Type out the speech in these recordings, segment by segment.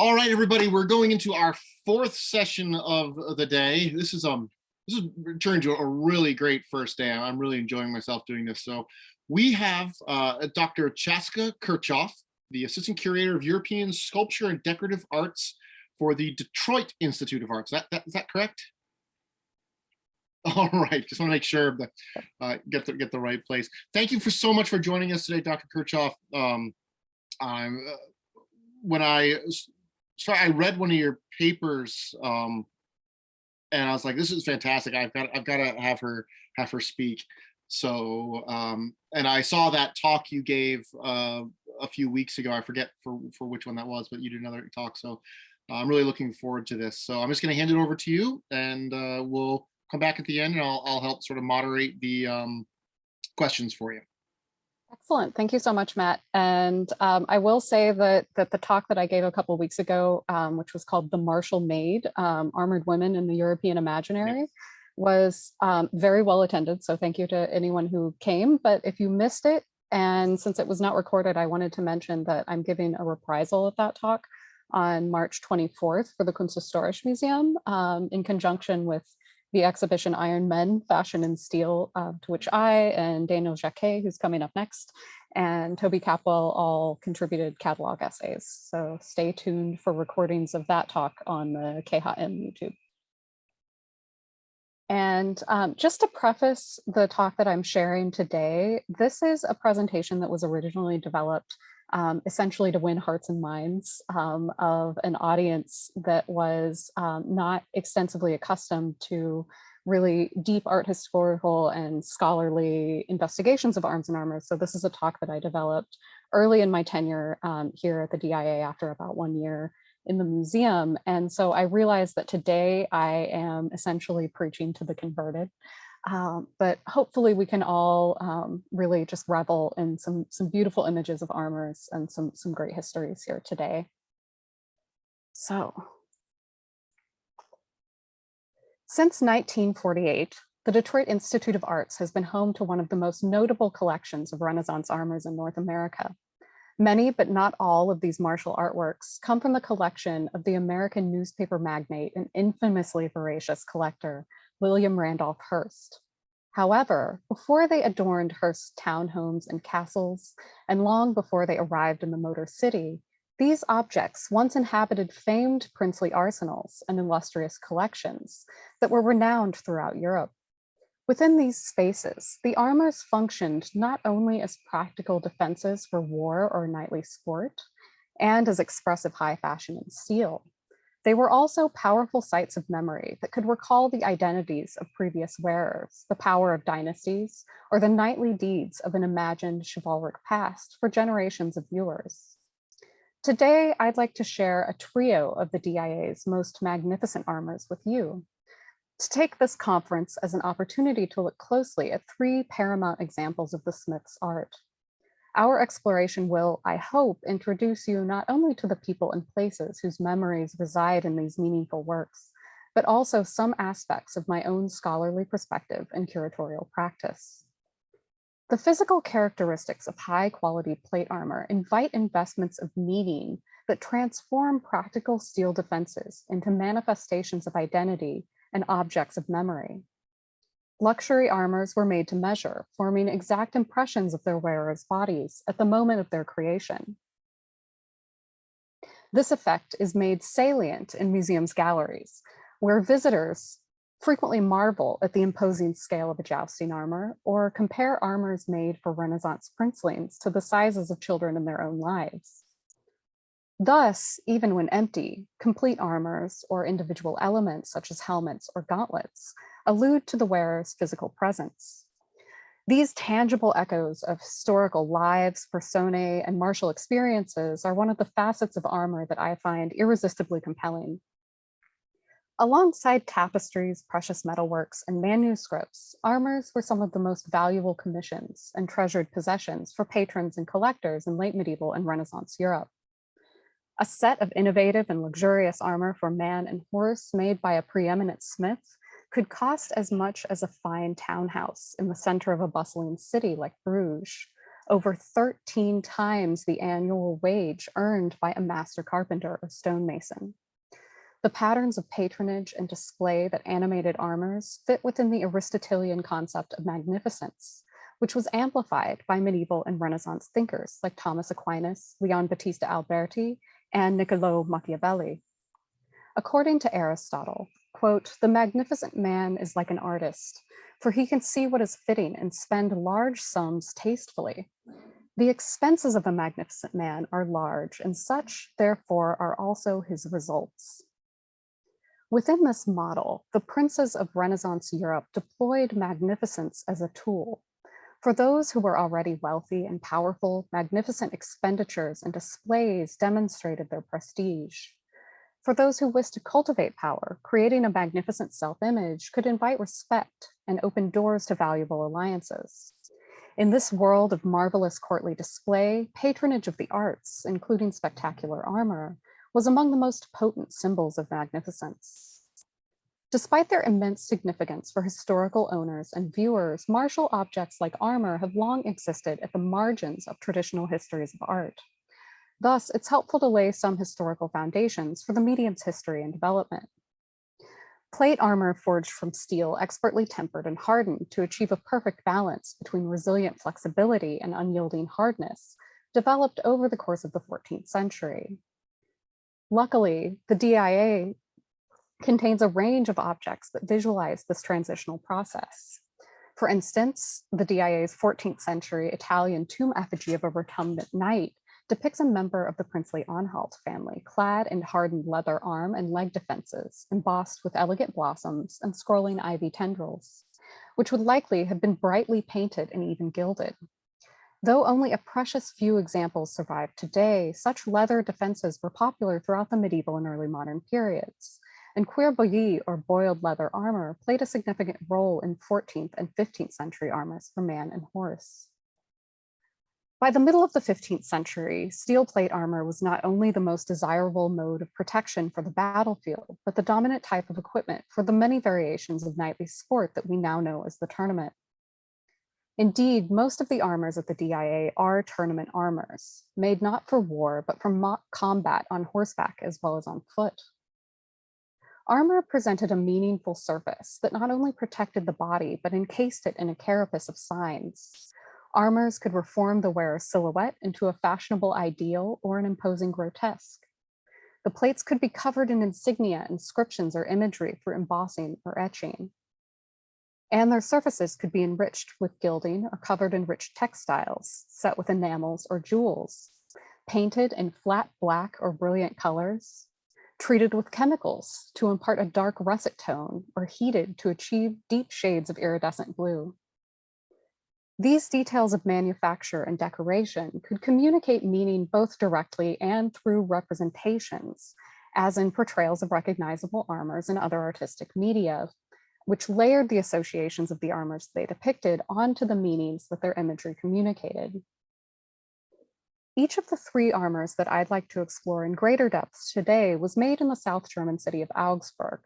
All right, everybody, we're going into our fourth session of the day. This is turned into a really great first day. I'm really enjoying myself doing this. So we have Dr. Chassica Kirchhoff, the Assistant Curator of European Sculpture and Decorative Arts for the Detroit Institute of Arts. Is that correct? All right, just want to make sure that get the right place. Thank you so much for joining us today, Dr. Kirchhoff. When I read one of your papers, and I was like, "This is fantastic! I've got to have her speak." So, and I saw that talk you gave a few weeks ago. I forget for which one that was, but you did another talk. So, I'm really looking forward to this. So, I'm just going to hand it over to you, and we'll come back at the end, and I'll help sort of moderate the questions for you. Excellent. Thank you so much, Matt. And I will say that the talk that I gave a couple of weeks ago, which was called The Martial Maid, Armored Women in the European Imaginary, was very well attended. So thank you to anyone who came. But if you missed it, and since it was not recorded, I wanted to mention that I'm giving a reprisal of that talk on March 24th for the Kunsthistorische Museum in conjunction with the exhibition Iron Men, Fashion and Steel, to which I and Daniel Jacquet, who's coming up next, and Toby Capwell all contributed catalog essays. So stay tuned for recordings of that talk on the KHM YouTube. And just to preface the talk that I'm sharing today, this is a presentation that was originally developed essentially to win hearts and minds of an audience that was not extensively accustomed to really deep art historical and scholarly investigations of arms and armor. So this is a talk that I developed early in my tenure here at the DIA after about 1 year in the museum. And so I realized that today I am essentially preaching to the converted. But hopefully we can all really just revel in some beautiful images of armors and some great histories here today. So, since 1948, the Detroit Institute of Arts has been home to one of the most notable collections of Renaissance armors in North America. Many, but not all, of these martial artworks come from the collection of the American newspaper magnate and infamously voracious collector, William Randolph Hearst. However, before they adorned Hearst's townhomes and castles, and long before they arrived in the Motor City, these objects once inhabited famed princely arsenals and illustrious collections that were renowned throughout Europe. Within these spaces, the armors functioned not only as practical defenses for war or knightly sport, and as expressive high fashion and steel. They were also powerful sites of memory that could recall the identities of previous wearers, the power of dynasties, or the knightly deeds of an imagined chivalric past for generations of viewers. Today, I'd like to share a trio of the DIA's most magnificent armors with you. To take this conference as an opportunity to look closely at three paramount examples of the Smiths' art. Our exploration will, I hope, introduce you not only to the people and places whose memories reside in these meaningful works, but also some aspects of my own scholarly perspective and curatorial practice. The physical characteristics of high-quality plate armor invite investments of meaning that transform practical steel defenses into manifestations of identity and objects of memory. Luxury armors were made to measure, forming exact impressions of their wearers' bodies at the moment of their creation. This effect is made salient in museums' galleries, where visitors frequently marvel at the imposing scale of a jousting armor or compare armors made for Renaissance princelings to the sizes of children in their own lives. Thus, even when empty, complete armors or individual elements such as helmets or gauntlets allude to the wearer's physical presence. These tangible echoes of historical lives, personae, and martial experiences are one of the facets of armor that I find irresistibly compelling. Alongside tapestries, precious metalworks, and manuscripts, armors were some of the most valuable commissions and treasured possessions for patrons and collectors in late medieval and Renaissance Europe. A set of innovative and luxurious armor for man and horse made by a preeminent smith could cost as much as a fine townhouse in the center of a bustling city like Bruges, over 13 times the annual wage earned by a master carpenter or stonemason. The patterns of patronage and display that animated armors fit within the Aristotelian concept of magnificence, which was amplified by medieval and Renaissance thinkers like Thomas Aquinas, Leon Battista Alberti, and Niccolò Machiavelli. According to Aristotle, quote, "The magnificent man is like an artist, for he can see what is fitting and spend large sums tastefully. The expenses of a magnificent man are large, and such, therefore, are also his results." Within this model, the princes of Renaissance Europe deployed magnificence as a tool. For those who were already wealthy and powerful, magnificent expenditures and displays demonstrated their prestige. For those who wished to cultivate power, creating a magnificent self-image could invite respect and open doors to valuable alliances. In this world of marvelous courtly display, patronage of the arts, including spectacular armor, was among the most potent symbols of magnificence. Despite their immense significance for historical owners and viewers, martial objects like armor have long existed at the margins of traditional histories of art. Thus, it's helpful to lay some historical foundations for the medium's history and development. Plate armor forged from steel, expertly tempered and hardened to achieve a perfect balance between resilient flexibility and unyielding hardness, developed over the course of the 14th century. Luckily, the DIA contains a range of objects that visualize this transitional process. For instance, the DIA's 14th century Italian tomb effigy of a recumbent knight depicts a member of the princely Anhalt family, clad in hardened leather arm and leg defenses, embossed with elegant blossoms and scrolling ivy tendrils, which would likely have been brightly painted and even gilded. Though only a precious few examples survive today, such leather defenses were popular throughout the medieval and early modern periods, and cuir-bouilly or boiled leather armor played a significant role in 14th and 15th century armors for man and horse. By the middle of the 15th century, steel plate armor was not only the most desirable mode of protection for the battlefield, but the dominant type of equipment for the many variations of knightly sport that we now know as the tournament. Indeed, most of the armors at the DIA are tournament armors, made not for war, but for combat on horseback as well as on foot. Armor presented a meaningful surface that not only protected the body, but encased it in a carapace of signs. Armors could reform the wearer's silhouette into a fashionable ideal or an imposing grotesque. The plates could be covered in insignia, inscriptions, or imagery for embossing or etching. And their surfaces could be enriched with gilding or covered in rich textiles, set with enamels or jewels, painted in flat black or brilliant colors, treated with chemicals to impart a dark russet tone, or heated to achieve deep shades of iridescent blue. These details of manufacture and decoration could communicate meaning both directly and through representations, as in portrayals of recognizable armors and other artistic media, which layered the associations of the armors they depicted onto the meanings that their imagery communicated. Each of the three armors that I'd like to explore in greater depth today was made in the South German city of Augsburg.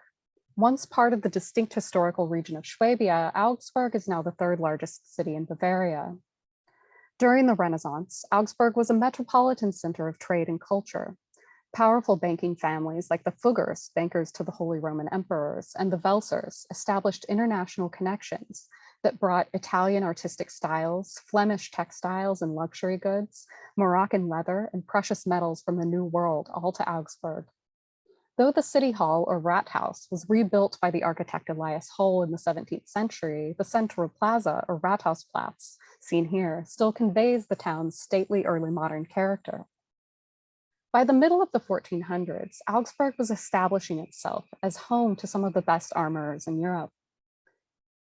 Once part of the distinct historical region of Swabia, Augsburg is now the third largest city in Bavaria. During the Renaissance, Augsburg was a metropolitan center of trade and culture. Powerful banking families like the Fuggers, bankers to the Holy Roman Emperors, and the Welsers established international connections that brought Italian artistic styles, Flemish textiles and luxury goods, Moroccan leather, and precious metals from the New World all to Augsburg. Though the city hall or Rathaus was rebuilt by the architect Elias Hull in the 17th century, the central plaza or Rathausplatz, seen here, still conveys the town's stately early modern character. By the middle of the 1400s, Augsburg was establishing itself as home to some of the best armorers in Europe.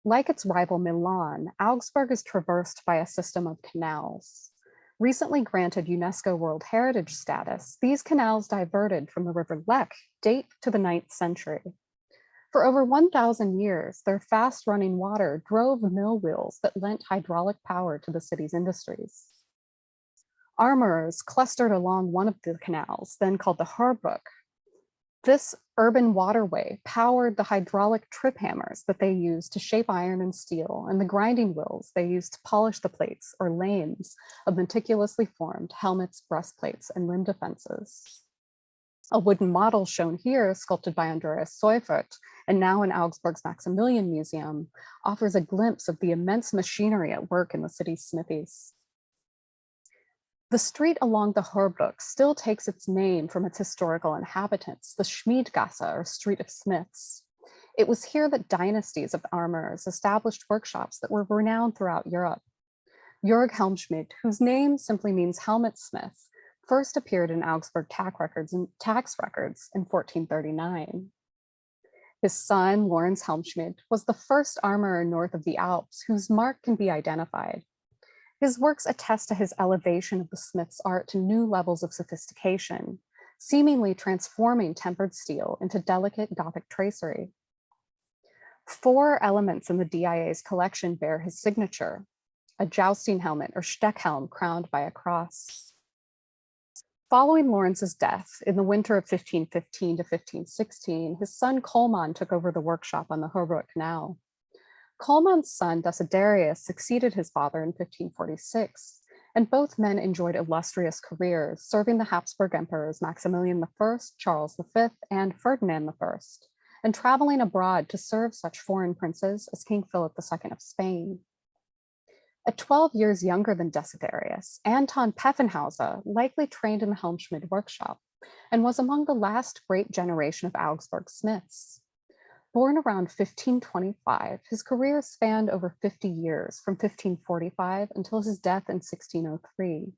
Like its rival Milan, Augsburg is traversed by a system of canals. Recently granted UNESCO World Heritage status, these canals diverted from the River Lech date to the 9th century. For over 1,000 years, their fast-running water drove mill wheels that lent hydraulic power to the city's industries. Armorers clustered along one of the canals, then called the Hörbrück. This urban waterway powered the hydraulic trip hammers that they used to shape iron and steel, and the grinding wheels they used to polish the plates or lames of meticulously formed helmets, breastplates, and limb defenses. A wooden model shown here, sculpted by Andreas Seufert, and now in Augsburg's Maximilian Museum, offers a glimpse of the immense machinery at work in the city's smithies. The street along the Horbrück still takes its name from its historical inhabitants, the Schmiedgasse, or Street of Smiths. It was here that dynasties of armorers established workshops that were renowned throughout Europe. Jörg Helmschmidt, whose name simply means helmet smith, first appeared in Augsburg tax records in 1439. His son, Lorenz Helmschmidt, was the first armorer north of the Alps whose mark can be identified. His works attest to his elevation of the smith's art to new levels of sophistication, seemingly transforming tempered steel into delicate Gothic tracery. 4 elements in the DIA's collection bear his signature: a jousting helmet or Steckhelm crowned by a cross. Following Lorenz's death in the winter of 1515 to 1516, his son Colman took over the workshop on the Horbrück Canal. Colman's son Desiderius succeeded his father in 1546, and both men enjoyed illustrious careers, serving the Habsburg emperors Maximilian I, Charles V, and Ferdinand I, and traveling abroad to serve such foreign princes as King Philip II of Spain. At 12 years younger than Desiderius, Anton Pfeffenhauser likely trained in the Helmschmidt workshop and was among the last great generation of Augsburg smiths. Born around 1525, his career spanned over 50 years, from 1545 until his death in 1603.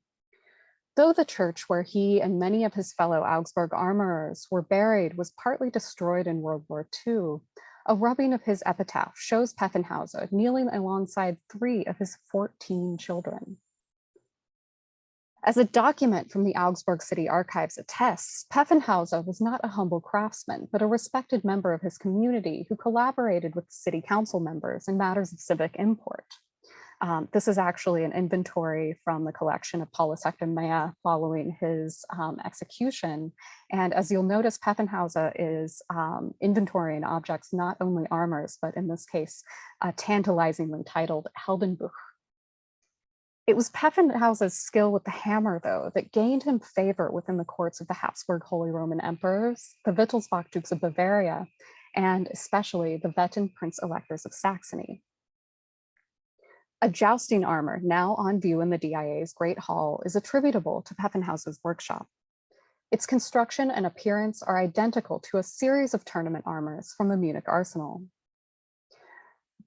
Though the church where he and many of his fellow Augsburg armorers were buried was partly destroyed in World War II, a rubbing of his epitaph shows Pfeffenhauser kneeling alongside 3 of his 14 children. As a document from the Augsburg City Archives attests, Pfeffenhauser was not a humble craftsman, but a respected member of his community who collaborated with city council members in matters of civic import. This is actually an inventory from the collection of Paulus Hector Meyer following his execution. And as you'll notice, Pfeffenhauser is inventorying objects, not only armors, but in this case, tantalizingly titled Heldenbuch. It was Pfeffenhauser's skill with the hammer, though, that gained him favor within the courts of the Habsburg Holy Roman Emperors, the Wittelsbach Dukes of Bavaria, and especially the Wettin Prince-Electors of Saxony. A jousting armor, now on view in the DIA's Great Hall, is attributable to Pfeffenhauser's workshop. Its construction and appearance are identical to a series of tournament armors from the Munich arsenal.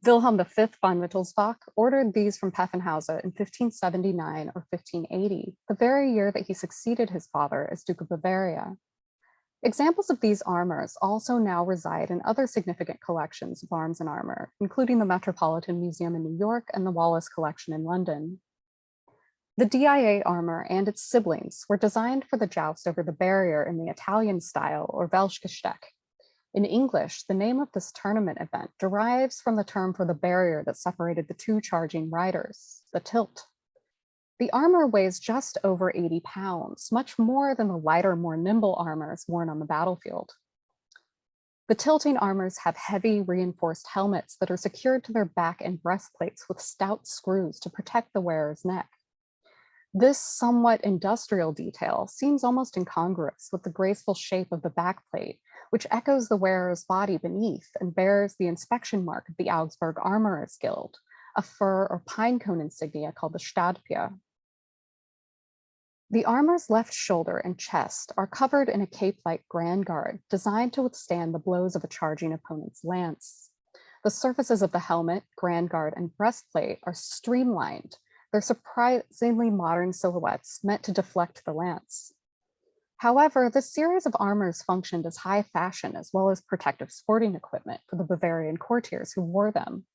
Wilhelm V von Wittelsbach ordered these from Pfeffenhauser in 1579 or 1580, the very year that he succeeded his father as Duke of Bavaria. Examples of these armors also now reside in other significant collections of arms and armor, including the Metropolitan Museum in New York and the Wallace Collection in London. The DIA armor and its siblings were designed for the joust over the barrier in the Italian style, or Welschgesteck. In English, the name of this tournament event derives from the term for the barrier that separated the 2 charging riders, the tilt. The armor weighs just over 80 pounds, much more than the lighter, more nimble armors worn on the battlefield. The tilting armors have heavy reinforced helmets that are secured to their back and breastplates with stout screws to protect the wearer's neck. This somewhat industrial detail seems almost incongruous with the graceful shape of the backplate, which echoes the wearer's body beneath and bears the inspection mark of the Augsburg Armorers Guild, a fir or pine cone insignia called the Stadtpier. The armor's left shoulder and chest are covered in a cape-like grand guard designed to withstand the blows of a charging opponent's lance. The surfaces of the helmet, grand guard, and breastplate are streamlined. They're surprisingly modern silhouettes meant to deflect the lance. However, this series of armors functioned as high fashion as well as protective sporting equipment for the Bavarian courtiers who wore them.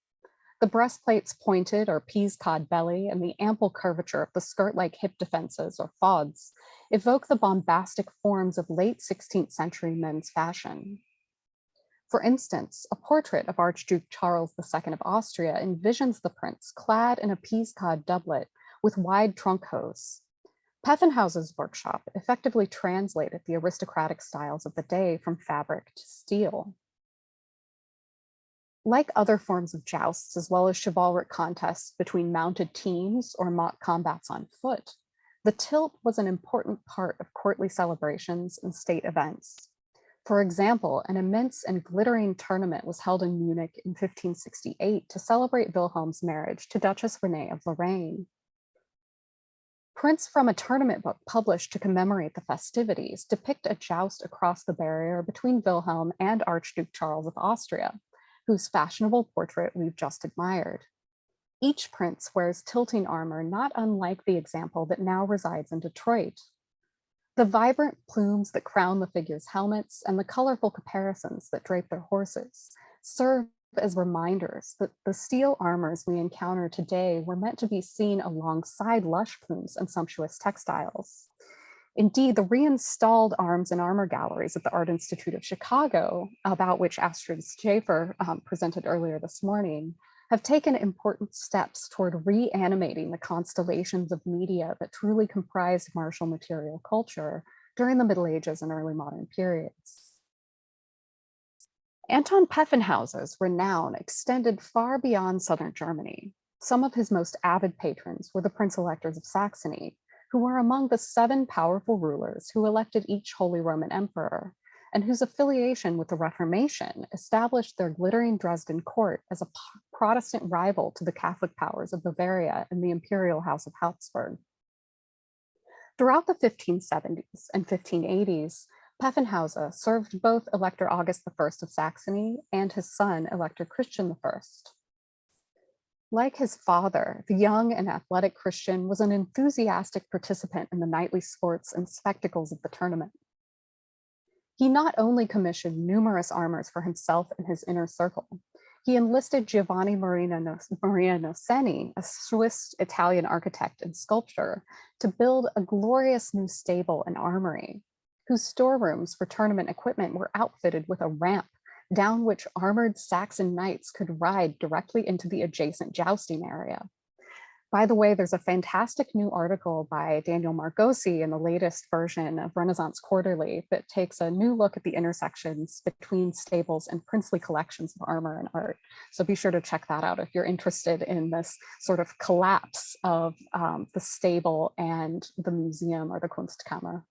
The breastplate's pointed or peas-cod belly and the ample curvature of the skirt-like hip defenses, or fods, evoke the bombastic forms of late 16th century men's fashion. For instance, a portrait of Archduke Charles II of Austria envisions the prince clad in a peas-cod doublet with wide trunk hose. Pfaffenhaus's workshop effectively translated the aristocratic styles of the day from fabric to steel. Like other forms of jousts, as well as chivalric contests between mounted teams or mock combats on foot, the tilt was an important part of courtly celebrations and state events. For example, an immense and glittering tournament was held in Munich in 1568 to celebrate Wilhelm's marriage to Duchess Renee of Lorraine. Prints from a tournament book published to commemorate the festivities depict a joust across the barrier between Wilhelm and Archduke Charles of Austria, whose fashionable portrait we've just admired. Each prince wears tilting armor not unlike the example that now resides in Detroit. The vibrant plumes that crown the figures' helmets and the colorful caparisons that drape their horses serve as reminders that the steel armors we encounter today were meant to be seen alongside lush plumes and sumptuous textiles. Indeed, the reinstalled arms and armor galleries at the Art Institute of Chicago, about which Astrid Schaefer presented earlier this morning, have taken important steps toward reanimating the constellations of media that truly comprised martial material culture during the Middle Ages and early modern periods. Anton Pfaffenhaus's renown extended far beyond southern Germany. Some of his most avid patrons were the prince-electors of Saxony, who were among the 7 powerful rulers who elected each Holy Roman Emperor, and whose affiliation with the Reformation established their glittering Dresden court as a Protestant rival to the Catholic powers of Bavaria and the Imperial House of Habsburg. Throughout the 1570s and 1580s, Pfaffenhauser served both Elector August I of Saxony and his son, Elector Christian I. Like his father, the young and athletic Christian was an enthusiastic participant in the nightly sports and spectacles of the tournament. He not only commissioned numerous armors for himself and his inner circle, he enlisted Giovanni Maria Noceni, a Swiss-Italian architect and sculptor, to build a glorious new stable and armory, whose storerooms for tournament equipment were outfitted with a ramp down which armored Saxon knights could ride directly into the adjacent jousting area. By the way, there's a fantastic new article by Daniel Margosi in the latest version of Renaissance Quarterly that takes a new look at the intersections between stables and princely collections of armor and art. So be sure to check that out if you're interested in this sort of collapse of the stable and the museum or the Kunstkammer.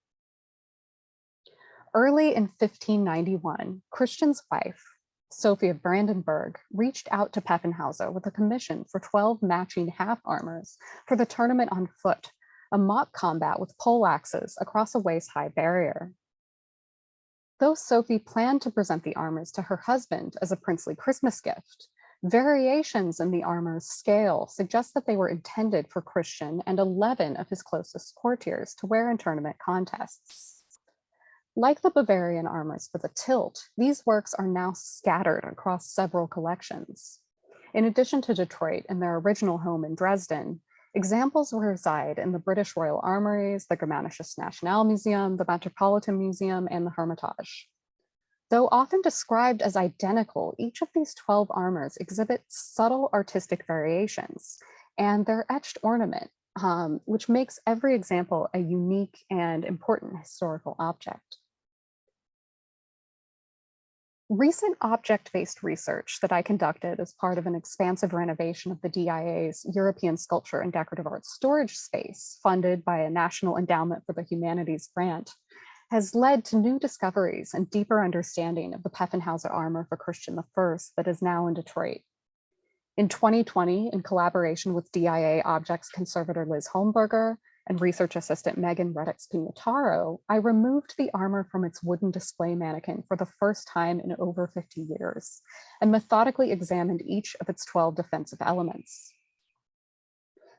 Early in 1591, Christian's wife, Sophie of Brandenburg, reached out to Pfaffenhauser with a commission for 12 matching half armors for the tournament on foot, a mock combat with poleaxes across a waist-high barrier. Though Sophie planned to present the armors to her husband as a princely Christmas gift, variations in the armor's scale suggest that they were intended for Christian and 11 of his closest courtiers to wear in tournament contests. Like the Bavarian armors for the tilt, these works are now scattered across several collections. In addition to Detroit and their original home in Dresden, examples reside in the British Royal Armories, the Germanisches Nationalmuseum, the Metropolitan Museum, and the Hermitage. Though often described as identical, each of these 12 armors exhibits subtle artistic variations and their etched ornament, which makes every example a unique and important historical object. Recent object-based research that I conducted as part of an expansive renovation of the DIA's European Sculpture and Decorative Arts Storage Space, funded by a National Endowment for the Humanities grant, has led to new discoveries and deeper understanding of the Pfaffenhauser armor for Christian I that is now in Detroit. In 2020, in collaboration with DIA objects conservator Liz Holmberger and research assistant Megan Reddix Pinataro, I removed the armor from its wooden display mannequin for the first time in over 50 years and methodically examined each of its 12 defensive elements.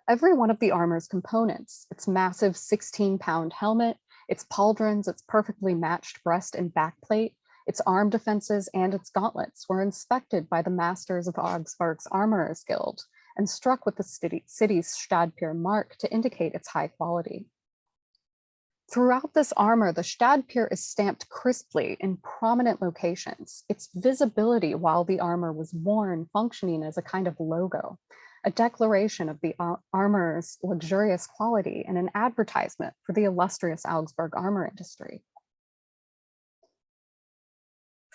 Every one of the armor's components, its massive 16-pound helmet, its pauldrons, its perfectly matched breast and backplate, its arm defenses, and its gauntlets were inspected by the masters of Augsburg's Armorers Guild and struck with the city's Stadtpier mark to indicate its high quality. Throughout this armor, the Stadtpier is stamped crisply in prominent locations, its visibility while the armor was worn functioning as a kind of logo, a declaration of the armor's luxurious quality and an advertisement for the illustrious Augsburg armor industry.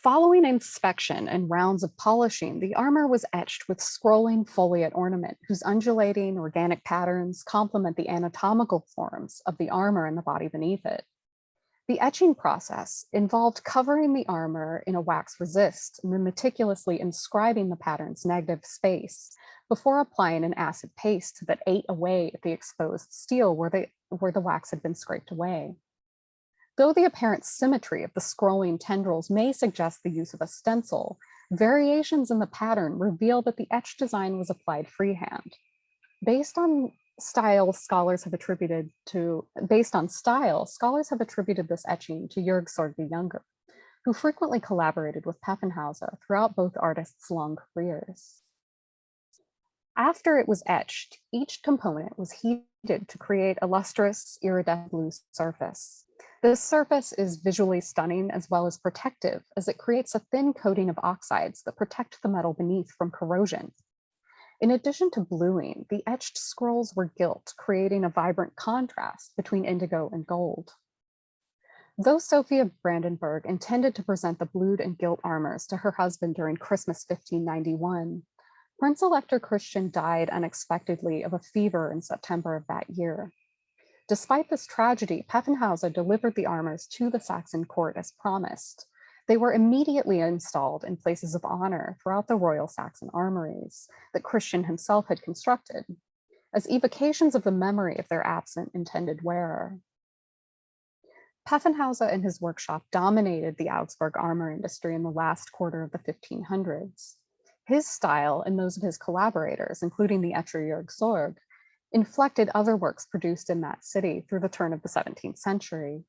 Following inspection and rounds of polishing, the armor was etched with scrolling foliate ornament whose undulating organic patterns complement the anatomical forms of the armor and the body beneath it. The etching process involved covering the armor in a wax resist and then meticulously inscribing the pattern's negative space before applying an acid paste that ate away at the exposed steel where the wax had been scraped away. Though the apparent symmetry of the scrolling tendrils may suggest the use of a stencil, variations in the pattern reveal that the etched design was applied freehand. Based on style, scholars have attributed this etching to Jörg Sorg the Younger, who frequently collaborated with Pfaffenhauser throughout both artists' long careers. After it was etched, each component was heated to create a lustrous, iridescent blue surface. This surface is visually stunning as well as protective, as it creates a thin coating of oxides that protect the metal beneath from corrosion. In addition to bluing, the etched scrolls were gilt, creating a vibrant contrast between indigo and gold. Though Sophia Brandenburg intended to present the blued and gilt armors to her husband during Christmas 1591, Prince Elector Christian died unexpectedly of a fever in September of that year. Despite this tragedy, Pfaffenhauser delivered the armors to the Saxon court as promised. They were immediately installed in places of honor throughout the royal Saxon armories that Christian himself had constructed, as evocations of the memory of their absent intended wearer. Pfaffenhauser and his workshop dominated the Augsburg armor industry in the last quarter of the 1500s. His style and those of his collaborators, including the etcher Jörg Sorg, inflected other works produced in that city through the turn of the 17th century.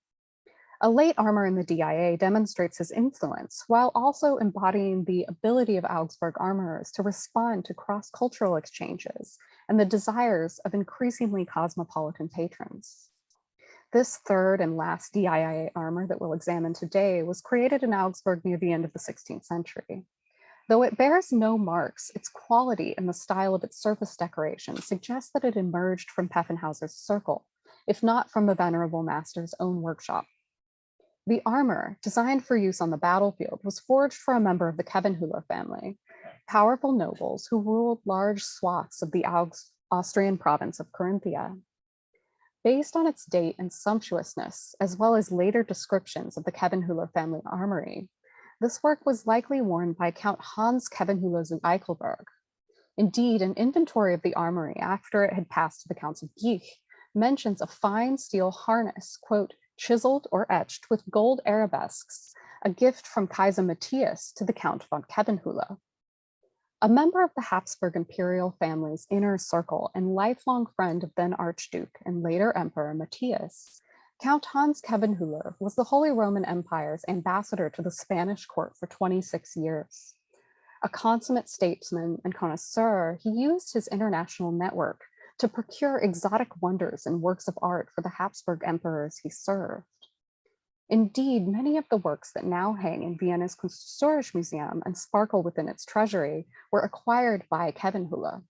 A late armor in the DIA demonstrates his influence while also embodying the ability of Augsburg armorers to respond to cross-cultural exchanges and the desires of increasingly cosmopolitan patrons. This third and last DIA armor that we'll examine today was created in Augsburg near the end of the 16th century. Though it bears no marks, its quality and the style of its surface decoration suggests that it emerged from Pfaffenhauser's circle, if not from the venerable master's own workshop. The armor, designed for use on the battlefield, was forged for a member of the Khebenhüller family, powerful nobles who ruled large swaths of the Austrian province of Carinthia. Based on its date and sumptuousness, as well as later descriptions of the Khebenhüller family armory, this work was likely worn by Count Hans Khebenhüller zu Eichelberg. Indeed, an inventory of the armory after it had passed to the Counts of Gich mentions a fine steel harness, quote, chiseled or etched with gold arabesques, a gift from Kaiser Matthias to the Count von Khebenhüller. A member of the Habsburg imperial family's inner circle and lifelong friend of then Archduke and later Emperor Matthias, Count Hans Khebenhüller was the Holy Roman Empire's ambassador to the Spanish court for 26 years. A consummate statesman and connoisseur, he used his international network to procure exotic wonders and works of art for the Habsburg emperors he served. Indeed, many of the works that now hang in Vienna's Kunsthistorisches Museum and sparkle within its treasury were acquired by Khebenhüller.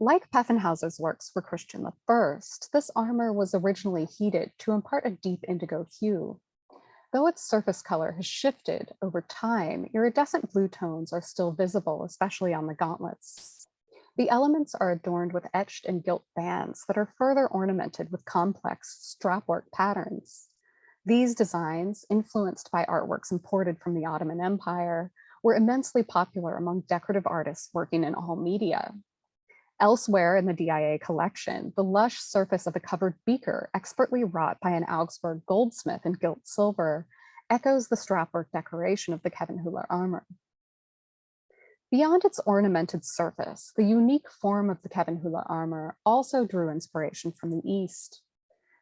Like Pfaffenhauser's works for Christian I, this armor was originally heated to impart a deep indigo hue. Though its surface color has shifted over time, iridescent blue tones are still visible, especially on the gauntlets. The elements are adorned with etched and gilt bands that are further ornamented with complex strapwork patterns. These designs, influenced by artworks imported from the Ottoman Empire, were immensely popular among decorative artists working in all media. Elsewhere in the DIA collection, the lush surface of a covered beaker, expertly wrought by an Augsburg goldsmith in gilt silver, echoes the strapwork decoration of the Khebenhüller armor. Beyond its ornamented surface, the unique form of the Khebenhüller armor also drew inspiration from the East.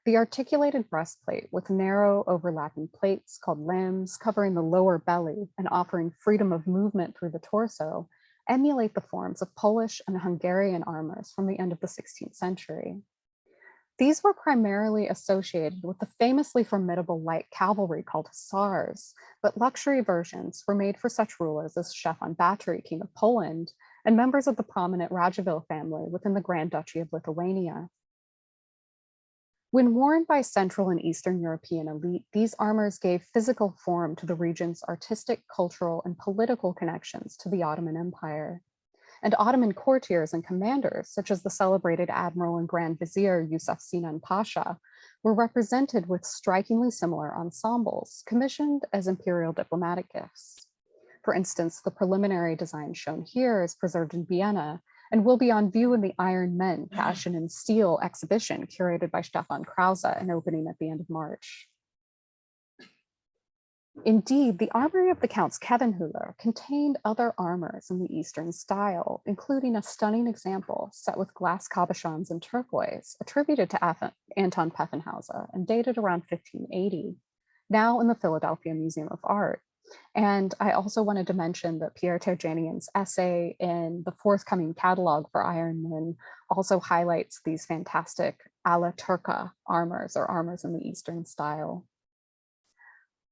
The articulated breastplate with narrow overlapping plates called limbs covering the lower belly and offering freedom of movement through the torso emulate the forms of Polish and Hungarian armors from the end of the 16th century. These were primarily associated with the famously formidable light cavalry called hussars, but luxury versions were made for such rulers as Stefan Batory, King of Poland, and members of the prominent Radziwill family within the Grand Duchy of Lithuania. When worn by Central and Eastern European elite, these armors gave physical form to the region's artistic, cultural, and political connections to the Ottoman Empire. And Ottoman courtiers and commanders, such as the celebrated Admiral and Grand Vizier Yusuf Sinan Pasha, were represented with strikingly similar ensembles, commissioned as imperial diplomatic gifts. For instance, the preliminary design shown here is preserved in Vienna and will be on view in the Iron Men Fashion and Steel exhibition curated by Stefan Krause and opening at the end of March. Indeed, the armory of the Counts Kevenhuller contained other armors in the Eastern style, including a stunning example set with glass cabochons in turquoise, attributed to Anton Pfaffenhauser and dated around 1580, now in the Philadelphia Museum of Art. And I also wanted to mention that Pierre Terjanian's essay in the forthcoming catalog for Iron Men also highlights these fantastic alla turca armors, or armors in the Eastern style.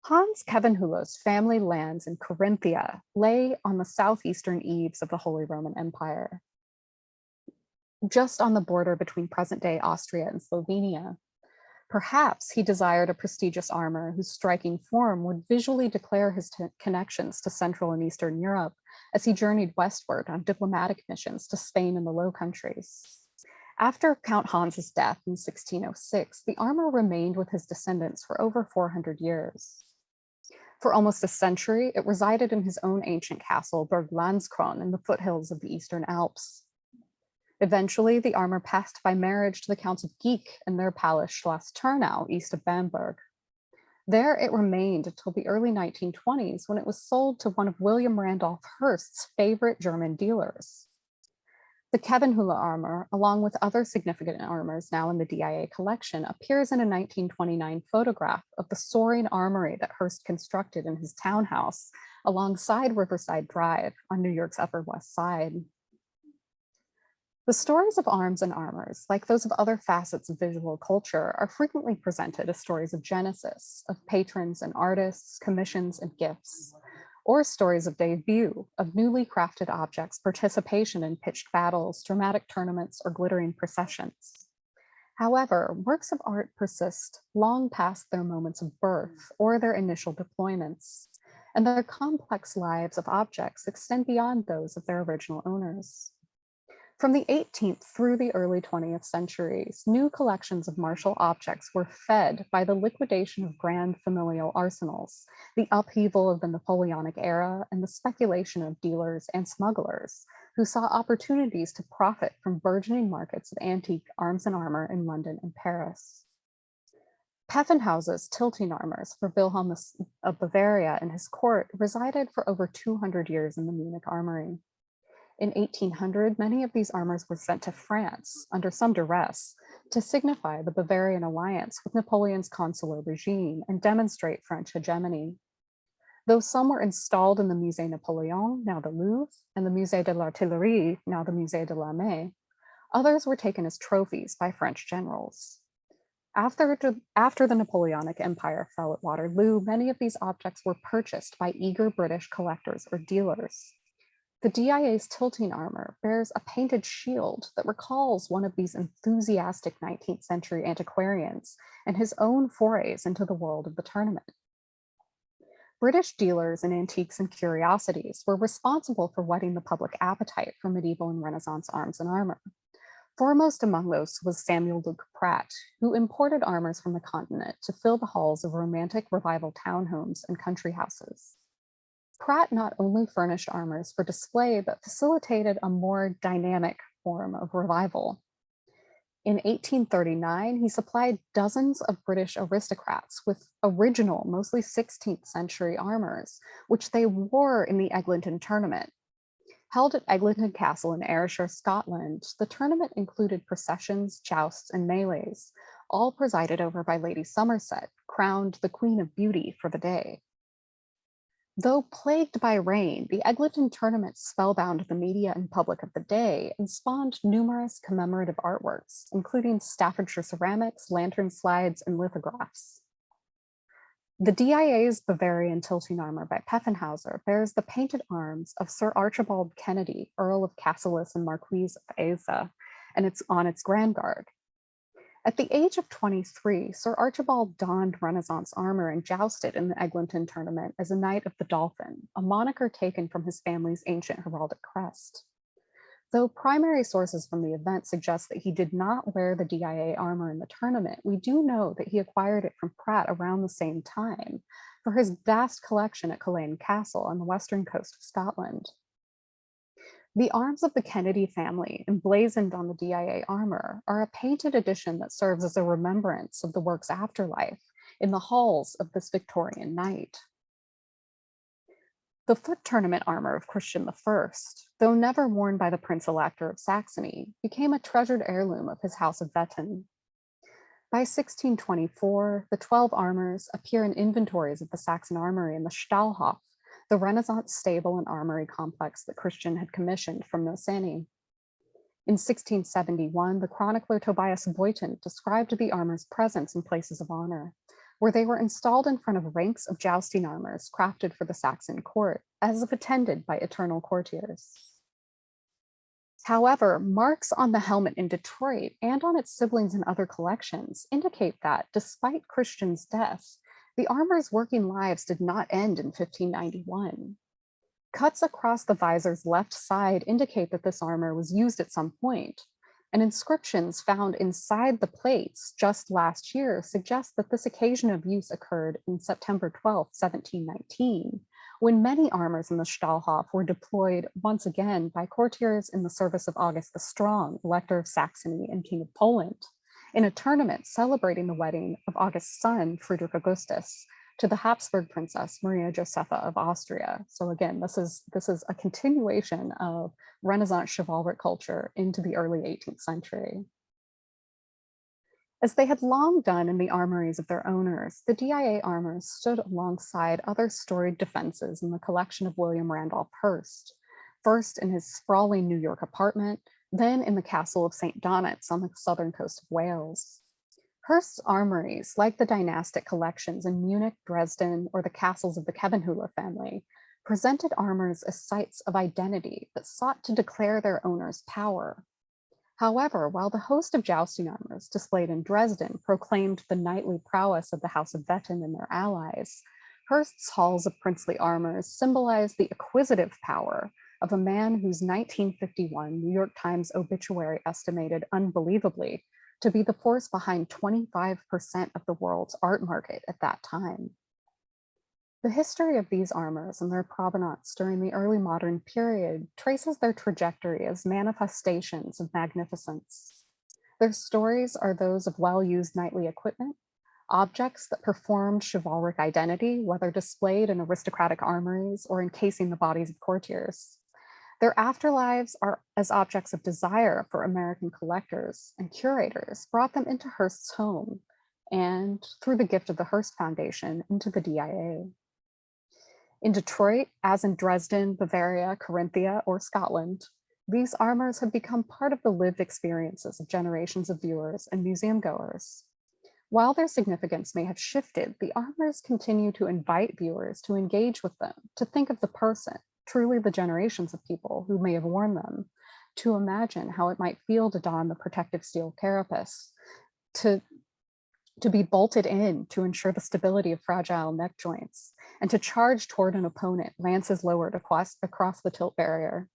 Hans Kevenhuller's family lands in Carinthia lay on the southeastern eaves of the Holy Roman Empire, just on the border between present-day Austria and Slovenia. Perhaps he desired a prestigious armor whose striking form would visually declare his connections to Central and Eastern Europe as he journeyed westward on diplomatic missions to Spain and the Low Countries. After Count Hans's death in 1606, the armor remained with his descendants for over 400 years. For almost a century, it resided in his own ancient castle, Burg Landskron, in the foothills of the Eastern Alps. Eventually, the armor passed by marriage to the Counts of Geek and their palace Schloss Turnau, east of Bamberg. There it remained until the early 1920s, when it was sold to one of William Randolph Hearst's favorite German dealers. The Kevenhuller armor, along with other significant armors now in the DIA collection, appears in a 1929 photograph of the soaring armory that Hearst constructed in his townhouse alongside Riverside Drive on New York's Upper West Side. The stories of arms and armors, like those of other facets of visual culture, are frequently presented as stories of genesis, of patrons and artists, commissions and gifts, or stories of debut, of newly crafted objects, participation in pitched battles, dramatic tournaments, or glittering processions. However, works of art persist long past their moments of birth or their initial deployments, and their complex lives of objects extend beyond those of their original owners. From the 18th through the early 20th centuries, new collections of martial objects were fed by the liquidation of grand familial arsenals, the upheaval of the Napoleonic era, and the speculation of dealers and smugglers who saw opportunities to profit from burgeoning markets of antique arms and armor in London and Paris. Pfaffenhauser's tilting armors for Wilhelm of Bavaria and his court resided for over 200 years in the Munich armory. In 1800, many of these armors were sent to France, under some duress, to signify the Bavarian alliance with Napoleon's consular regime and demonstrate French hegemony. Though some were installed in the Musée Napoléon, now the Louvre, and the Musée de l'Artillerie, now the Musée de l'Armée, others were taken as trophies by French generals. After the Napoleonic Empire fell at Waterloo, many of these objects were purchased by eager British collectors or dealers. The DIA's tilting armor bears a painted shield that recalls one of these enthusiastic 19th century antiquarians and his own forays into the world of the tournament. British dealers in antiques and curiosities were responsible for whetting the public appetite for medieval and Renaissance arms and armor. Foremost among those was Samuel Luke Pratt, who imported armors from the continent to fill the halls of romantic revival townhomes and country houses. Pratt not only furnished armors for display, but facilitated a more dynamic form of revival. In 1839, he supplied dozens of British aristocrats with original, mostly 16th century armors, which they wore in the Eglinton tournament. Held at Eglinton Castle in Ayrshire, Scotland, the tournament included processions, jousts, and melees, all presided over by Lady Somerset, crowned the Queen of Beauty for the day. Though plagued by rain, the Eglinton tournament spellbound the media and public of the day and spawned numerous commemorative artworks, including Staffordshire ceramics, lantern slides, and lithographs. The DIA's Bavarian tilting armor by Pfaffenhauser bears the painted arms of Sir Archibald Kennedy, Earl of Cassilis and Marquis of Asa, and it's on its grand guard. At the age of 23, Sir Archibald donned Renaissance armor and jousted in the Eglinton tournament as a Knight of the Dolphin, a moniker taken from his family's ancient heraldic crest. Though primary sources from the event suggest that he did not wear the DIA armor in the tournament, we do know that he acquired it from Pratt around the same time for his vast collection at Culzean Castle on the western coast of Scotland. The arms of the Kennedy family, emblazoned on the DIA armor, are a painted edition that serves as a remembrance of the work's afterlife in the halls of this Victorian knight. The foot tournament armor of Christian I, though never worn by the Prince Elector of Saxony, became a treasured heirloom of his House of Wettin. By 1624, the 12 armors appear in inventories of the Saxon armory in the Stahlhof, the Renaissance stable and armory complex that Christian had commissioned from Noceni. In 1671, the chronicler Tobias Beuthen described the armor's presence in places of honor, where they were installed in front of ranks of jousting armors crafted for the Saxon court, as if attended by eternal courtiers. However, marks on the helmet in Detroit and on its siblings in other collections indicate that, despite Christian's death, the armor's working lives did not end in 1591. Cuts across the visor's left side indicate that this armor was used at some point, and inscriptions found inside the plates just last year suggest that this occasion of use occurred in September 12, 1719, when many armors in the Stahlhof were deployed once again by courtiers in the service of August the Strong, Elector of Saxony and King of Poland, in a tournament celebrating the wedding of August's son, Friedrich Augustus, to the Habsburg princess, Maria Josepha of Austria. So again, this is a continuation of Renaissance chivalric culture into the early 18th century. As they had long done in the armories of their owners, the DIA armors stood alongside other storied defenses in the collection of William Randolph Hearst, first in his sprawling New York apartment, then in the castle of St. Donats on the southern coast of Wales. Hearst's armories, like the dynastic collections in Munich, Dresden, or the castles of the Khevenhuller family, presented armors as sites of identity that sought to declare their owner's power. However, while the host of jousting armors displayed in Dresden proclaimed the knightly prowess of the House of Wettin and their allies, Hearst's halls of princely armors symbolized the acquisitive power of a man whose 1951 New York Times obituary estimated unbelievably to be the force behind 25% of the world's art market at that time. The history of these armors and their provenance during the early modern period traces their trajectory as manifestations of magnificence. Their stories are those of well-used knightly equipment, objects that performed chivalric identity, whether displayed in aristocratic armories or encasing the bodies of courtiers. Their afterlives are as objects of desire for American collectors and curators brought them into Hearst's home and, through the gift of the Hearst Foundation, into the DIA. In Detroit, as in Dresden, Bavaria, Carinthia, or Scotland, these armors have become part of the lived experiences of generations of viewers and museum goers. While their significance may have shifted, the armors continue to invite viewers to engage with them, to think of the person, truly the generations of people who may have worn them, to imagine how it might feel to don the protective steel carapace, to be bolted in to ensure the stability of fragile neck joints, and to charge toward an opponent, lances lowered across the tilt barrier.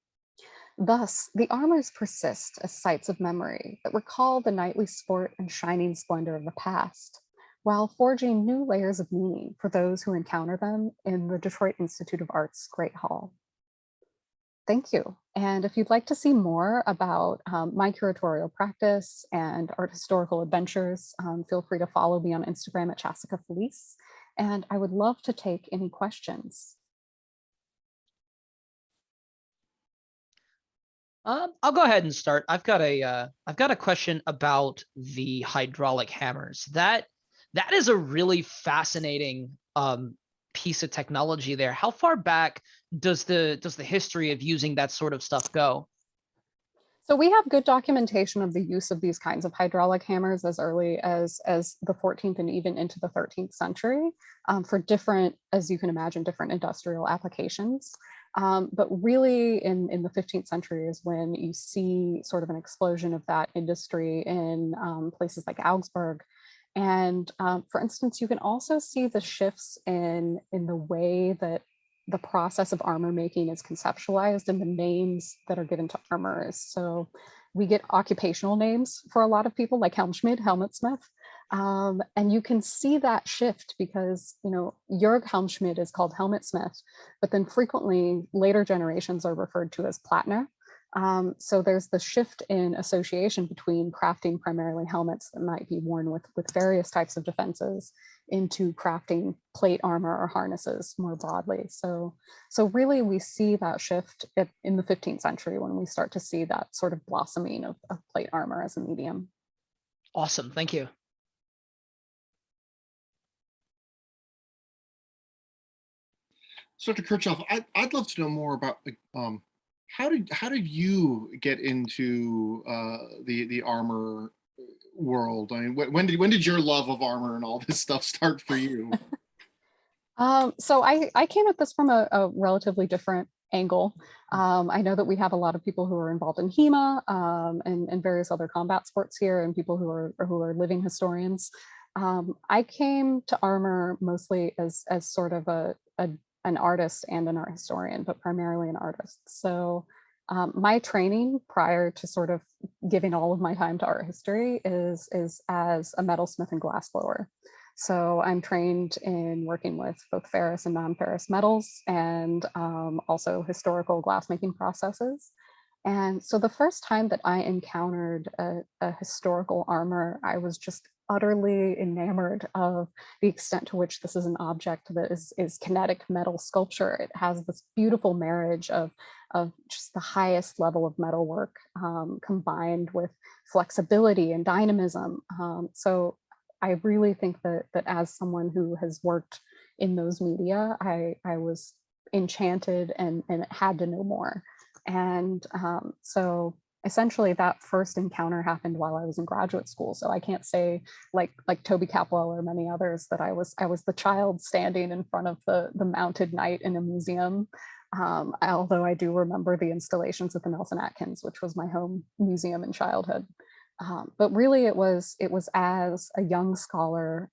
Thus, the armors persist as sites of memory that recall the knightly sport and shining splendor of the past, while forging new layers of meaning for those who encounter them in the Detroit Institute of Art's Great Hall. Thank you. And if you'd like to see more about my curatorial practice and art historical adventures, feel free to follow me on Instagram at Chassica Felice. And I would love to take any questions. I'll go ahead and start. I've got a question about the hydraulic hammers. That is a really fascinating piece of technology there. How far back does the history of using that sort of stuff go? So we have good documentation of the use of these kinds of hydraulic hammers as early as the 14th and even into the 13th century for different, as you can imagine, different industrial applications. But really in the 15th century is when you see sort of an explosion of that industry in places like Augsburg. And for instance, you can also see the shifts in the way that the process of armor making is conceptualized and the names that are given to armorers. So we get occupational names for a lot of people like Helmschmied, helmetsmith. And you can see that shift because, you know, Jörg Helmschmied is called helmetsmith, but then frequently later generations are referred to as Plattner. So there's the shift in association between crafting primarily helmets that might be worn with various types of defenses into crafting plate armor or harnesses more broadly. So really we see that shift in the 15th century when we start to see that sort of blossoming of plate armor as a medium. Awesome, thank you. So Dr. Kirchhoff, I'd love to know more about how did you get into the armor world? I mean, when did your love of armor and all this stuff start for you? So I came at this from a relatively different angle. I know that we have a lot of people who are involved in HEMA and various other combat sports here, and people who are living historians. I came to armor mostly as sort of an artist and an art historian, but primarily an artist. So my training prior to sort of giving all of my time to art history is as a metalsmith and glassblower. So I'm trained in working with both ferrous and non-ferrous metals and also historical glassmaking processes. And so the first time that I encountered a historical armor, I was just utterly enamored of the extent to which this is an object that is kinetic metal sculpture. It has this beautiful marriage of just the highest level of metalwork combined with flexibility and dynamism. So I really think that as someone who has worked in those media, I was enchanted and had to know more. And so essentially that first encounter happened while I was in graduate school. So I can't say like Toby Capwell or many others that I was the child standing in front of the mounted knight in a museum. Although I do remember the installations at the Nelson Atkins, which was my home museum in childhood. But really it was as a young scholar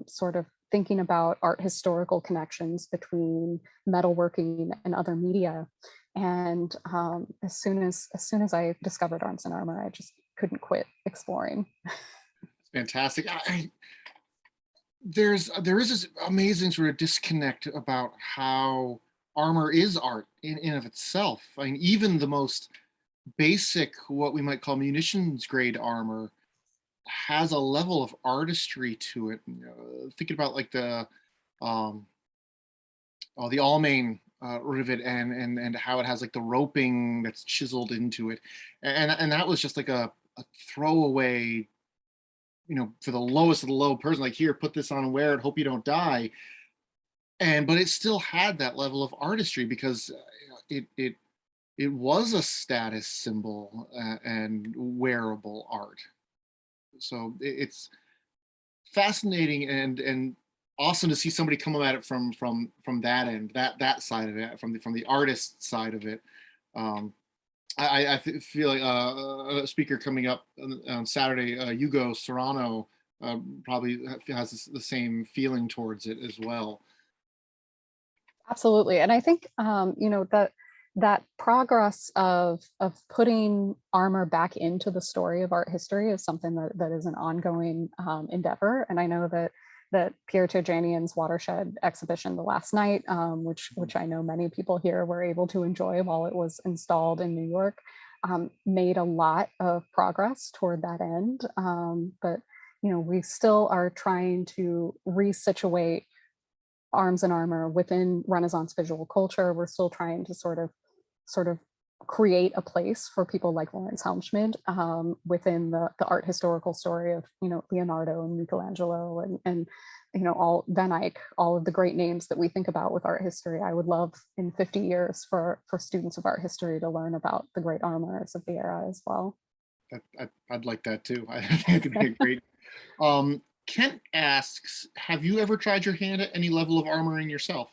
sort of thinking about art historical connections between metalworking and other media. And as soon as I discovered arms and armor, I just couldn't quit exploring. Fantastic. There is this amazing sort of disconnect about how armor is art in of itself. I mean, even the most basic, what we might call munitions grade armor, has a level of artistry to it. You know, thinking about like the Almain rivet and how it has like the roping that's chiseled into it, and that was just like a throwaway, you know, for the lowest of the low person, like, here, put this on and wear it, hope you don't die. But it still had that level of artistry because it was a status symbol and wearable art. So it's fascinating and awesome to see somebody come at it from that end, that side of it, from the artist side of it. I feel like a speaker coming up on Saturday, Hugo Serrano, probably has the same feeling towards it as well. Absolutely. And I think, you know, that progress of putting armor back into the story of art history is something that is an ongoing endeavor. And I know that Pierre Turjanian's Watershed exhibition the last night, which I know many people here were able to enjoy while it was installed in New York, made a lot of progress toward that end. But you know, we still are trying to resituate arms and armor within Renaissance visual culture. We're still trying to sort of create a place for people like Lawrence Helmschmidt within the art historical story of, Leonardo and Michelangelo and all Van Eyck, all of the great names that we think about with art history. I would love in 50 years for students of art history to learn about the great armorers of the era as well. I'd like that too. I think it'd be a great. Kent asks, have you ever tried your hand at any level of armoring yourself?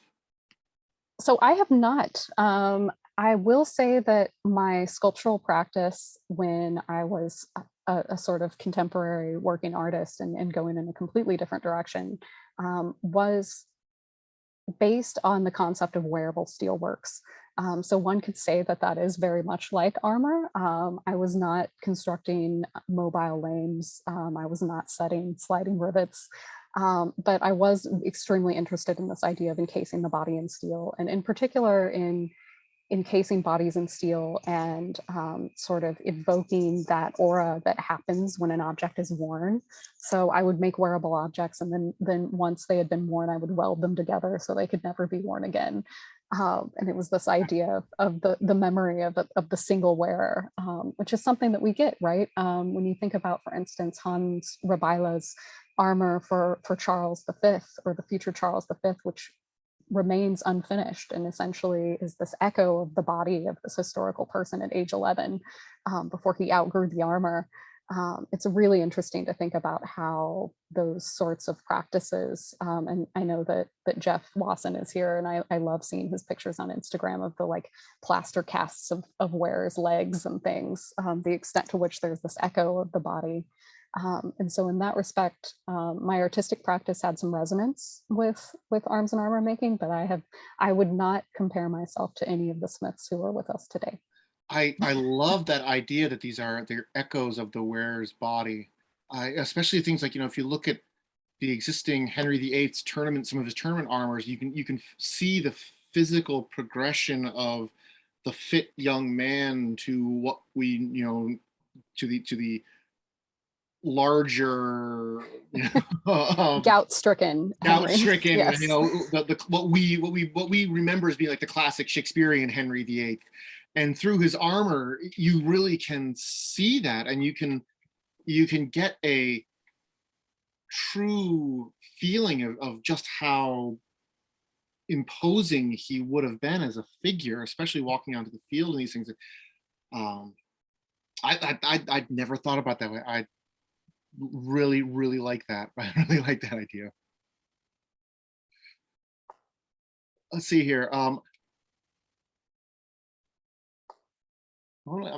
So I have not. I will say that my sculptural practice when I was a sort of contemporary working artist and going in a completely different direction was based on the concept of wearable steelworks. So one could say that that is very much like armor. I was not constructing mobile lames. I was not setting sliding rivets. But I was extremely interested in this idea of encasing the body in steel, and in particular in encasing bodies in steel and sort of evoking that aura that happens when an object is worn. So I would make wearable objects, and then once they had been worn, I would weld them together so they could never be worn again. And it was this idea of the memory of the single wearer, which is something that we get, right? When you think about, for instance, Hans Rabila's armor for Charles V, or the future Charles V, which remains unfinished and essentially is this echo of the body of this historical person at age 11 before he outgrew the armor. It's really interesting to think about how those sorts of practices, and I know that Jeff Wasson is here, and I love seeing his pictures on Instagram of the like plaster casts of wearers' legs and things, the extent to which there's this echo of the body. And so in that respect, my artistic practice had some resonance with arms and armor making, but I would not compare myself to any of the smiths who are with us today. I love that idea that they're echoes of the wearer's body. Especially things like, if you look at the existing Henry VIII's tournament, some of his tournament armors, you can see the physical progression of the fit young man to what we, to the larger, gout-stricken, yes. Yes. What we remember as being like the classic Shakespearean Henry VIII, and through his armor, you really can see that, and you can get a true feeling of just how imposing he would have been as a figure, especially walking onto the field and these things. I'd never thought about that way. I really like that. I really like that idea. Let's see here. I'm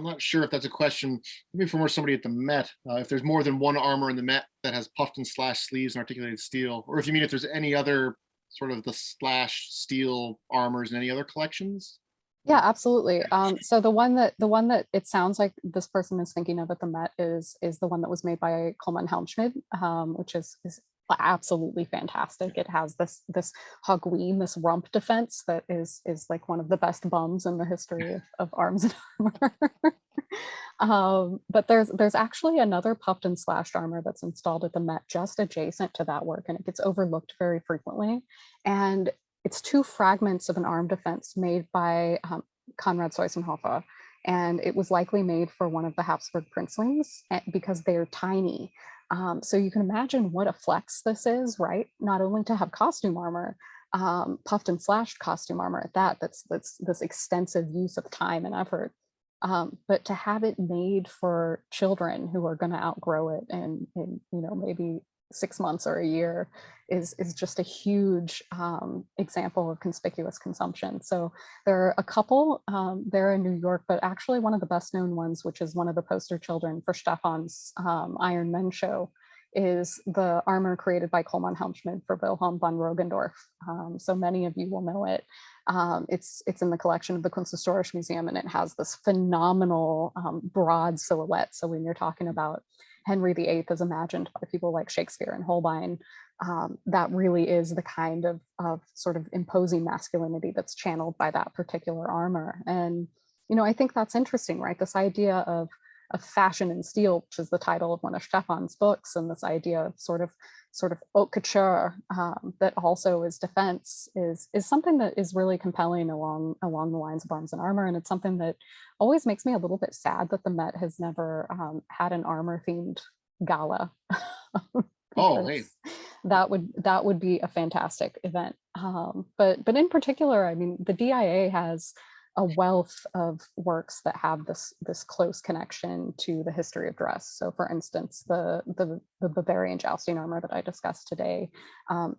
not sure if that's a question, maybe for more somebody at the Met, if there's more than one armor in the Met that has puffed and slashed sleeves and articulated steel, or if you mean if there's any other sort of the slash steel armors in any other collections. Yeah, absolutely. So the one that it sounds like this person is thinking of at the Met is the one that was made by Coleman Helmschmidt, which is absolutely fantastic. It has this Hogween, this rump defense that is like one of the best bums in the history of arms and armor. But there's actually another puffed and slashed armor that's installed at the Met just adjacent to that work, and it gets overlooked very frequently. And it's two fragments of an arm defense made by Konrad Seusenhofer, and it was likely made for one of the Habsburg princelings because they're tiny. So you can imagine what a flex this is, right? Not only to have costume armor, puffed and slashed costume armor at that, that's this extensive use of time and effort, but to have it made for children who are going to outgrow it in maybe 6 months or a year is just a huge example of conspicuous consumption. So there are a couple there in New York, but actually one of the best known ones, which is one of the poster children for Stefan's Iron Men show, is the armor created by Coleman Helmschmidt for Wilhelm von Rogendorf. So many of you will know it. It's in the collection of the Kunsthistorische Museum, and it has this phenomenal broad silhouette. So when you're talking about Henry VIII as imagined by people like Shakespeare and Holbein, that really is the kind of sort of imposing masculinity that's channeled by that particular armor. And, I think that's interesting, right? This idea of fashion in steel, which is the title of one of Stefan's books, and this idea of sort of sort of haute couture that also is defense is something that is really compelling along the lines of arms and armor. And it's something that always makes me a little bit sad that the Met has never had an armor themed gala. Oh, hey. That would be a fantastic event. But in particular, I mean, the DIA has a wealth of works that have this close connection to the history of dress. So for instance, the Bavarian jousting armor that I discussed today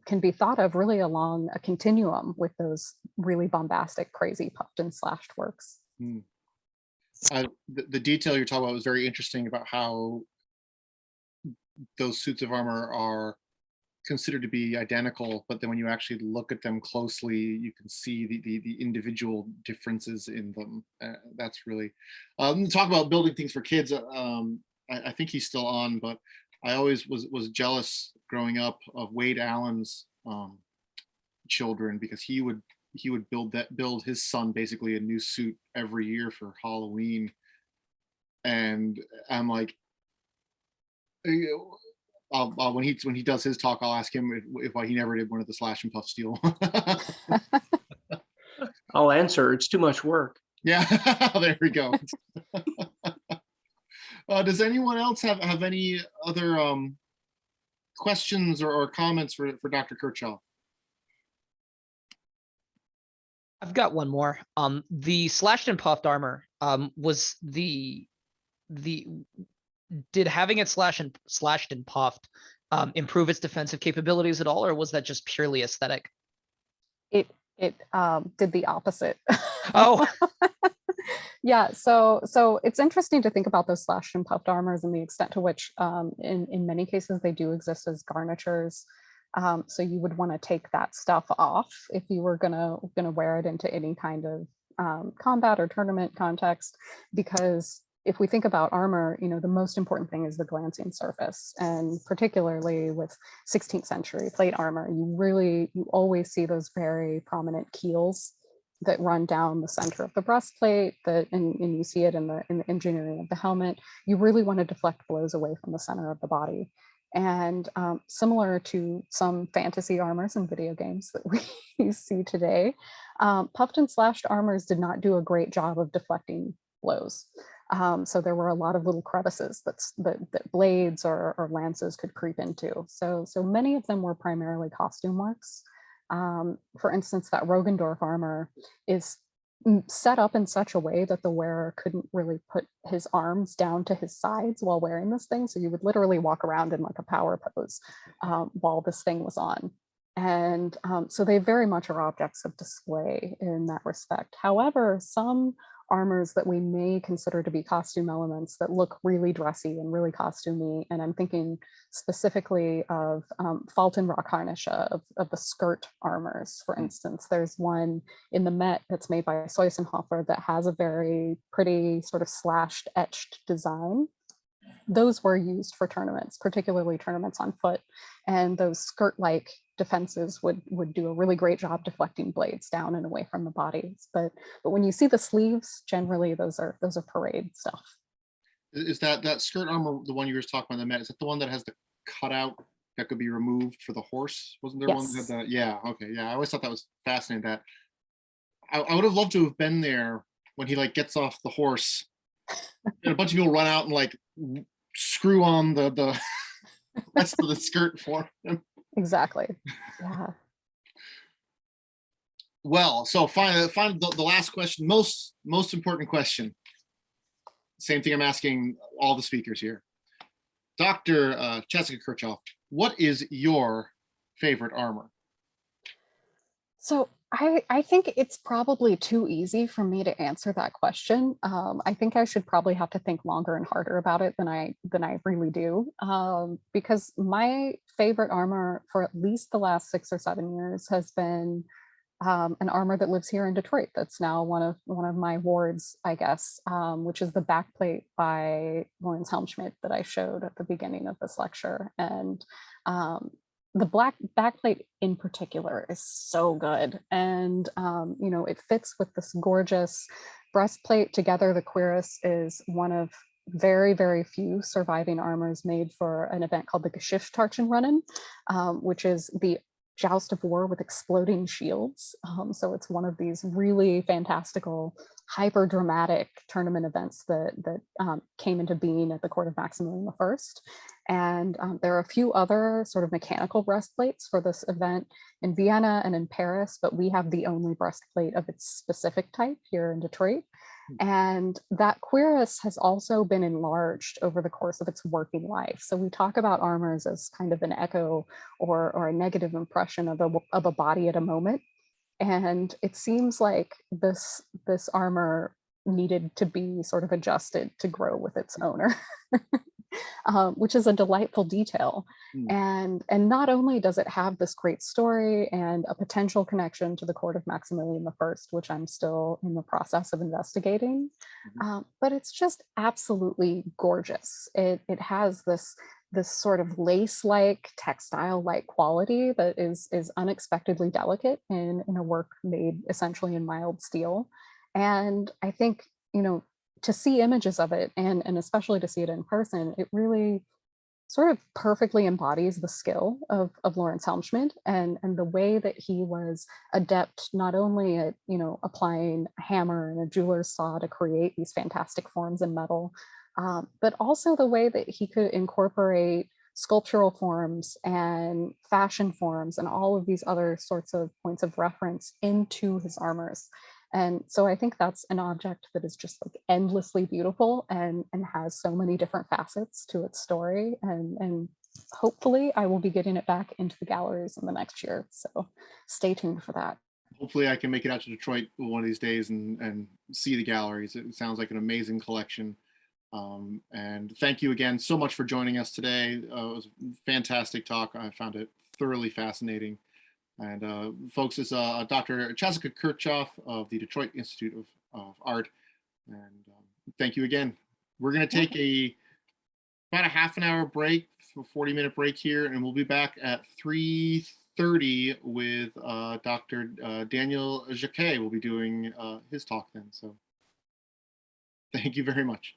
can be thought of really along a continuum with those really bombastic, crazy puffed and slashed works. The detail you're talking about was very interesting about how those suits of armor are considered to be identical, but then when you actually look at them closely, you can see the individual differences in them. That's really talk about building things for kids. I think he's still on, but I always was jealous growing up of Wade Allen's children, because he would build his son basically a new suit every year for Halloween, and I'm like, when he does his talk, I'll ask him if he never did one of the slash and puff steel. I'll answer. It's too much work. Yeah, there we go. Does anyone else have any other questions or comments for Dr. Kirchhoff? I've got one more. The slashed and puffed armor was did having it slashed and puffed improve its defensive capabilities at all, or was that just purely aesthetic? It did the opposite. Oh. Yeah, so it's interesting to think about those slashed and puffed armors and the extent to which in many cases they do exist as garnitures. So you would want to take that stuff off if you were gonna wear it into any kind of combat or tournament context, because if we think about armor, you know, the most important thing is the glancing surface, and particularly with 16th century plate armor, you always see those very prominent keels that run down the center of the breastplate, and you see it in the engineering of the helmet. You really want to deflect blows away from the center of the body. And similar to some fantasy armors in video games that we see today, puffed and slashed armors did not do a great job of deflecting blows. So there were a lot of little crevices that blades or lances could creep into. So many of them were primarily costume works. For instance, that Rogendorf armor is set up in such a way that the wearer couldn't really put his arms down to his sides while wearing this thing. So you would literally walk around in like a power pose while this thing was on. And so they very much are objects of display in that respect. However, some armors that we may consider to be costume elements that look really dressy and really costumey, and I'm thinking specifically of Fulton rock harnish of the skirt armors, for instance. There's one in the Met that's made by Seusenhofer that has a very pretty sort of slashed, etched design. Those were used for tournaments, particularly tournaments on foot, and those skirt-like defenses would do a really great job deflecting blades down and away from the bodies. But when you see the sleeves, generally those are parade stuff. Is that skirt armor the one you were talking about in the Met? Is that the one that has the cutout that could be removed for the horse? Wasn't there one that had that? Yeah, okay, yeah. I always thought that was fascinating. That I would have loved to have been there when he like gets off the horse and a bunch of people run out and like screw on the rest of the skirt for him. Exactly. Yeah. Well, so finally the last question, most important question. Same thing I'm asking all the speakers here. Dr. Chassica Kirchhoff, what is your favorite armor? So I think it's probably too easy for me to answer that question. I think I should probably have to think longer and harder about it than I really do, because my favorite armor for at least the last 6 or 7 years has been an armor that lives here in Detroit. That's now one of my wards, I guess, which is the backplate by Lawrence Helmschmidt that I showed at the beginning of this lecture. And the black backplate in particular is so good. And, it fits with this gorgeous breastplate together. The cuirass is one of very, very few surviving armors made for an event called the Geschichtstarchenrennen, which is the joust of war with exploding shields. So it's one of these really fantastical, hyper dramatic tournament events that came into being at the court of Maximilian I. And there are a few other sort of mechanical breastplates for this event in Vienna and in Paris, but we have the only breastplate of its specific type here in Detroit. And that cuirass has also been enlarged over the course of its working life. So we talk about armors as kind of an echo or a negative impression of a body at a moment. And it seems like this armor needed to be sort of adjusted to grow with its owner. Which is a delightful detail. And not only does it have this great story and a potential connection to the court of Maximilian I, which I'm still in the process of investigating, but it's just absolutely gorgeous. It has this sort of lace-like, textile-like quality that is unexpectedly delicate in a work made essentially in mild steel. And I think, to see images of it and especially to see it in person, it really sort of perfectly embodies the skill of Lawrence Helmschmidt and the way that he was adept not only at, applying a hammer and a jeweler's saw to create these fantastic forms in metal, but also the way that he could incorporate sculptural forms and fashion forms and all of these other sorts of points of reference into his armors. And so I think that's an object that is just like endlessly beautiful and has so many different facets to its story. And hopefully I will be getting it back into the galleries in the next year. So stay tuned for that. Hopefully I can make it out to Detroit one of these days and see the galleries. It sounds like an amazing collection. And thank you again so much for joining us today. It was a fantastic talk. I found it thoroughly fascinating. And folks, it's Dr. Chassica Kirchhoff of the Detroit Institute of Art. And thank you again. We're going to take about a half an hour break, 40-minute break here, and we'll be back at 3:30 with Dr. Daniel Jacquet. We'll be doing his talk then. So thank you very much.